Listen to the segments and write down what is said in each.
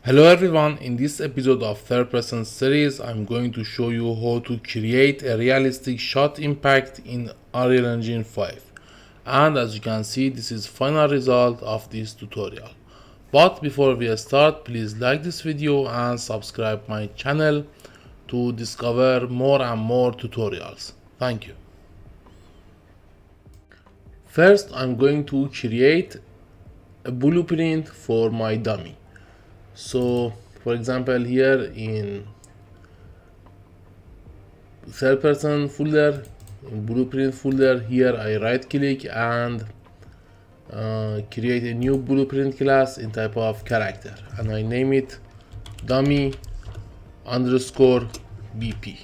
Hello everyone, in this episode of third person series I'm going to show you how to create a realistic shot impact in Unreal Engine 5, and as you can see this is final result of this tutorial. But before we start, please like this video and subscribe my channel to discover more and more tutorials. Thank you. First I'm going to create a blueprint for my dummy. So for example, here in third person folder, in blueprint folder, here I right click and create a new blueprint class in type of character, and I name it dummy underscore BP.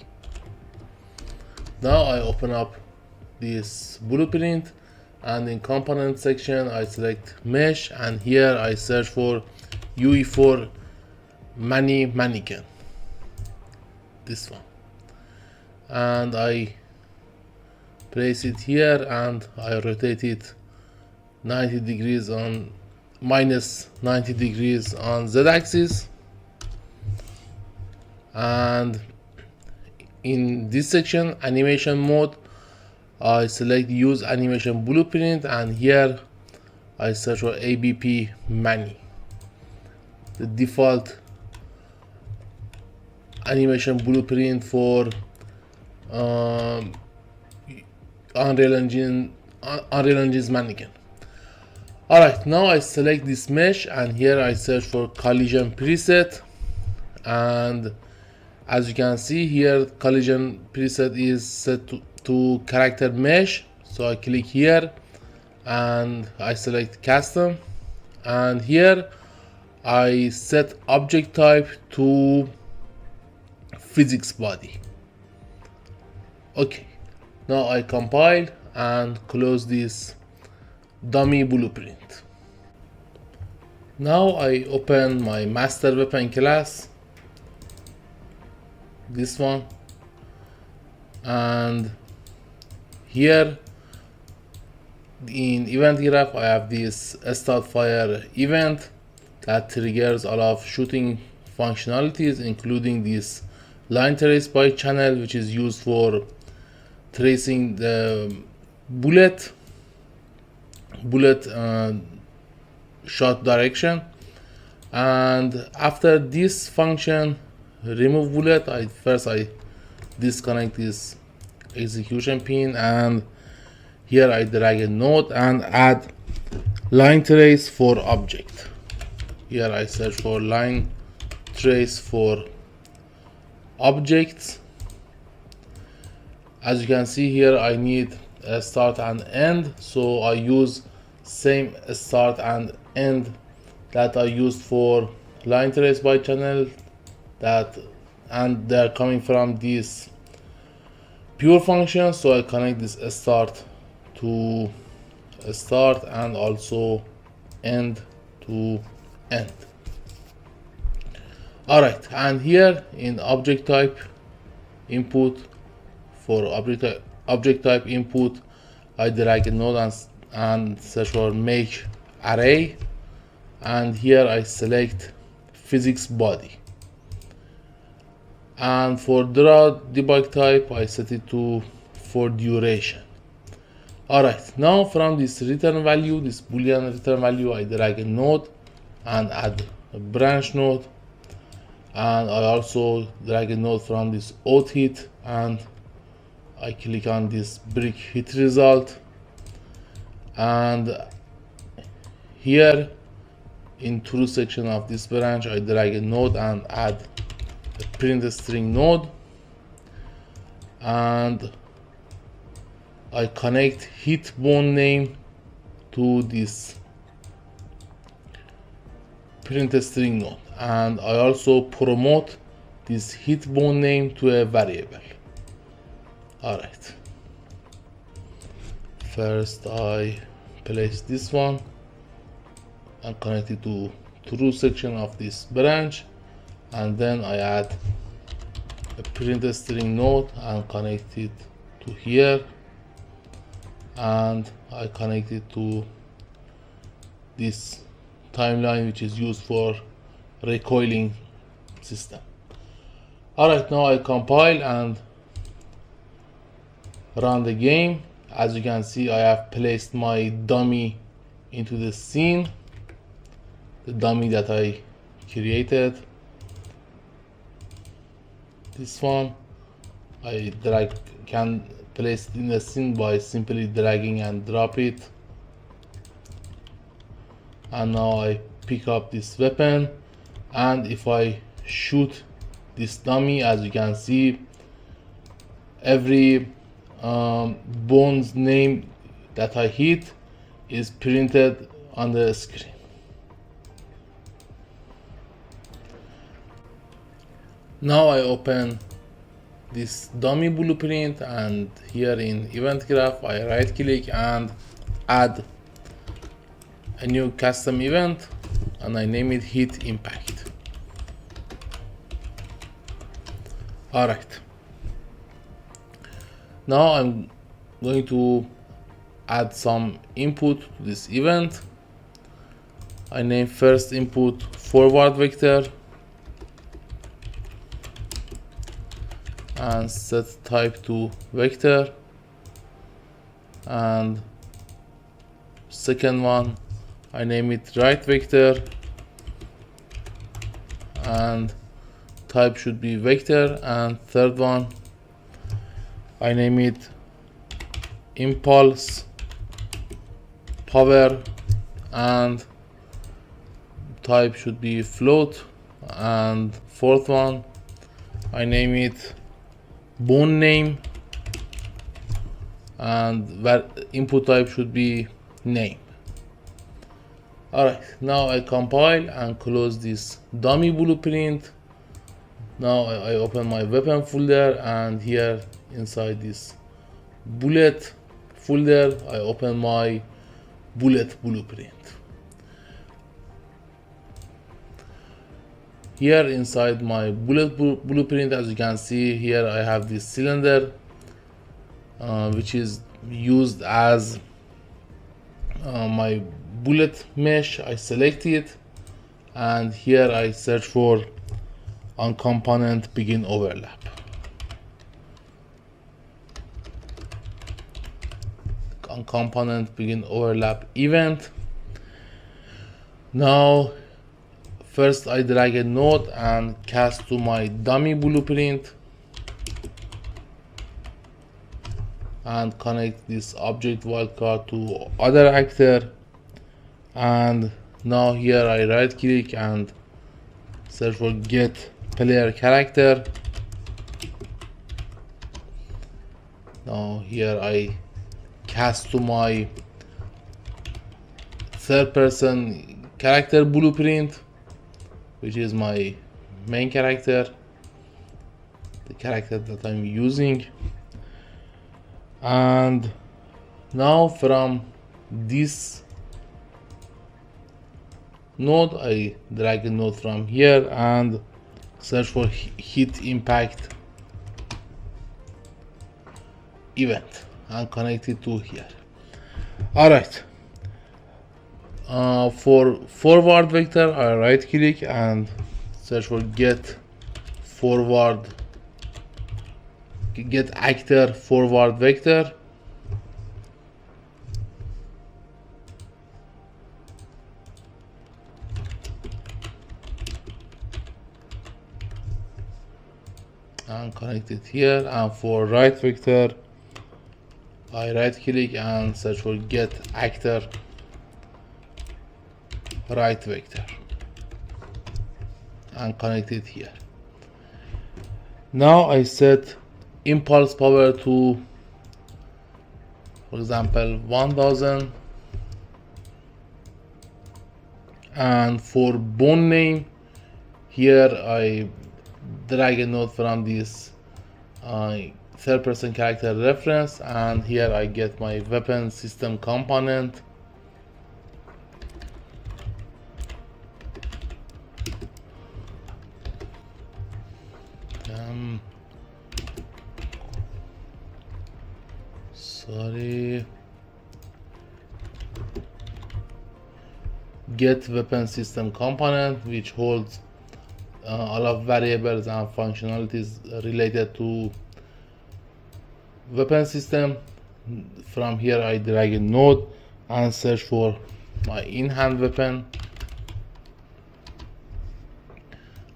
Now I open up this blueprint, and in component section I select mesh, and here I search for UE4 mannequin, this one, and I place it here and I rotate it 90 degrees on minus 90 degrees on Z axis. And in this section, animation mode, I select use animation blueprint, and here I search for ABP Mani, the default animation blueprint for Unreal Engine's mannequin. Alright, now I select this mesh, and here I search for collision preset, and as you can see here, collision preset is set to character mesh. So I click here and I select custom, and here I set object type to physics body. Okay, now I compile and close this dummy blueprint. Now I open my master weapon class, this one, and here in event graph I have this start fire event that triggers all of shooting functionalities, including this line trace by channel, which is used for tracing the bullet shot direction. And after this function remove bullet, I disconnect this execution pin, and here I drag a node and add line trace for object. Here I search for line trace for objects. As you can see here, I need a start and end, so I use same start and end that I used for line trace by channel, and they're coming from this pure function. So I connect this start to start and also end to end. Alright, and here in object type input, for object type input, I drag a node and search for make array, and here I select physics body, and for draw debug type I set it to for duration. Alright, now from this return value, this boolean return value, I drag a node and add a branch node, and I also drag a node from this auth hit, and I click on this brick hit result, and here in true section of this branch I drag a node and add a print string node, and I connect hit bone name to this print string node, and I also promote this hit bone name to a variable. Alright, first I place this one and connect it to true section of this branch, and then I add a print string node and connect it to here, and I connect it to this timeline, which is used for recoiling system. Alright, now I compile and run the game. As you can see, I have placed my dummy into the scene, the dummy that I created. This one I can place it in the scene by simply dragging and drop it. And now I pick up this weapon, and if I shoot this dummy, as you can see, every bone's name that I hit is printed on the screen. Now I open this dummy blueprint, and here in event graph I right click and add a new custom event, and I name it hit impact. Alright, now I'm going to add some input to this event. I name first input forward vector and set type to vector, and second one I name it right vector and type should be vector, and third one I name it impulse power and type should be float, and fourth one I name it bone name and input type should be name. Alright, now I compile and close this dummy blueprint. Now I open my weapon folder, and here inside this bullet folder I open my bullet blueprint. Here inside my bullet blueprint, as you can see here, I have this cylinder which is used as my bullet mesh. I select it, and here I search for on component begin overlap. On component begin overlap event. Now first I drag a node and cast to my dummy blueprint and connect this object wildcard to other actor, and now here I right click and search for get player character. Now here I cast to my third person character blueprint, which is my main character, the character that I'm using. And now from this node I drag a node from here and search for hit impact event and connect it to here. Alright, for forward vector I right click and search for get actor forward vector, and connect it here. And for right vector I right click and search for get actor right vector and connect it here. Now I set impulse power to, for example, 1000, and for bone name here I drag a node from this third person character reference, and here I get my weapon system component. Get weapon system component, which holds all of variables and functionalities related to weapon system. From here I drag a node and search for my in-hand weapon,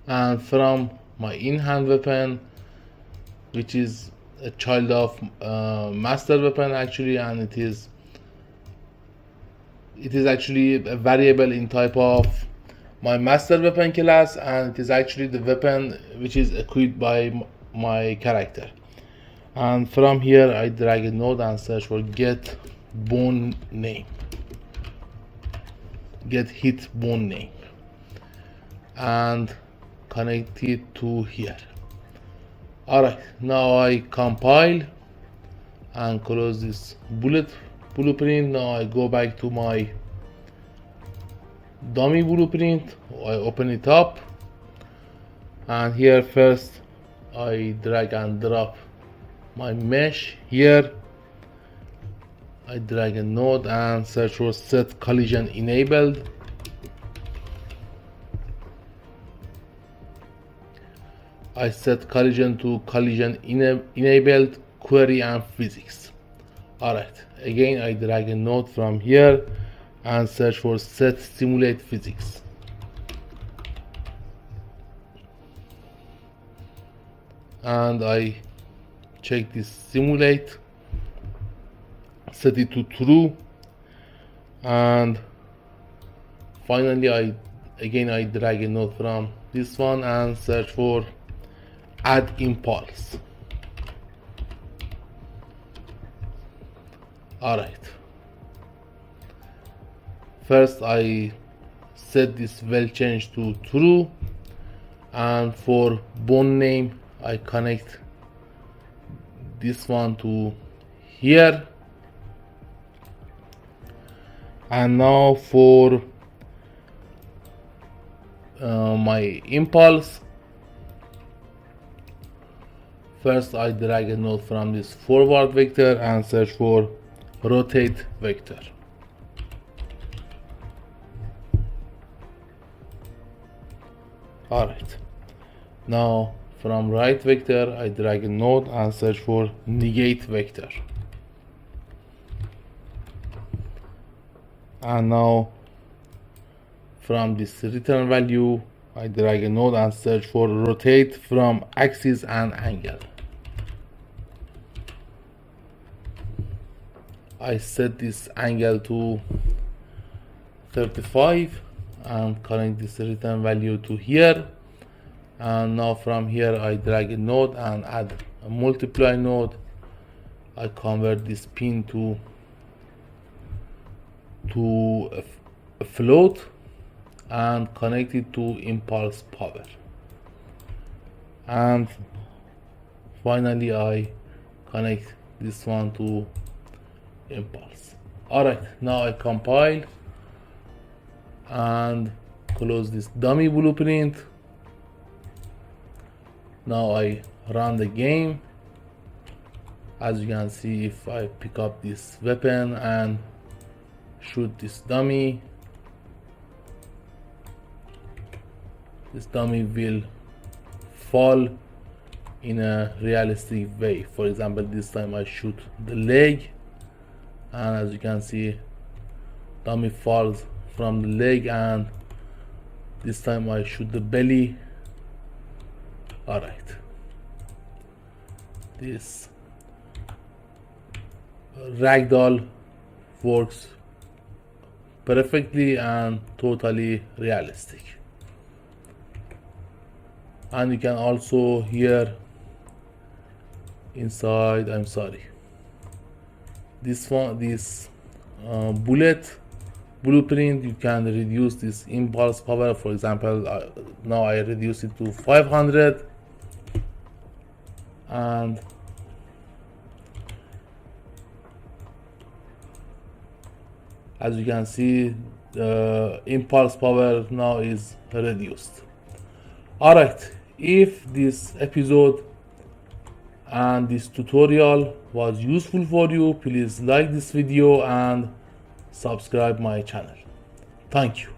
and from my in-hand weapon, which is a child of master weapon actually, and it is actually a variable in type of my master weapon class, and it is actually the weapon which is equipped by my character. And from here I drag a node and search for get bone name, get hit bone name, and connect it to here. Alright, now I compile and close this blueprint. Now I go back to my dummy blueprint. I open it up, and here first I drag and drop my mesh. Here I drag a node and search for set collision enabled. I set collision to collision enabled query and physics. Alright, again I drag a node from here and search for set simulate physics. And I check this simulate, set it to true, and finally I drag a node from this one and search for add impulse. Alright, first I set this well change to true, and for bone name I connect this one to here. And now for my impulse, first I drag a node from this forward vector and search for rotate vector. Alright, now from right vector I drag a node and search for negate vector. And now from this return value I drag a node and search for rotate from axis and angle. I set this angle to 35 and connect this return value to here. And now from here I drag a node and add a multiply node. I convert this pin to a float and connect it to impulse power. And finally I connect this one to impulse. Alright, now I compile and close this dummy blueprint. Now I run the game. As you can see, if I pick up this weapon and shoot this dummy, this dummy will fall in a realistic way. For example, this time I shoot the leg, and as you can see, dummy falls from the leg, and this time I shoot the belly. Alright, this ragdoll works perfectly and totally realistic. And you can also hear inside, I'm sorry, this one, this blueprint, you can reduce this impulse power. For example, now I reduce it to 500, and as you can see, the impulse power now is reduced. Alright, if this episode and this tutorial was useful for you, please like this video and subscribe my channel. Thank you.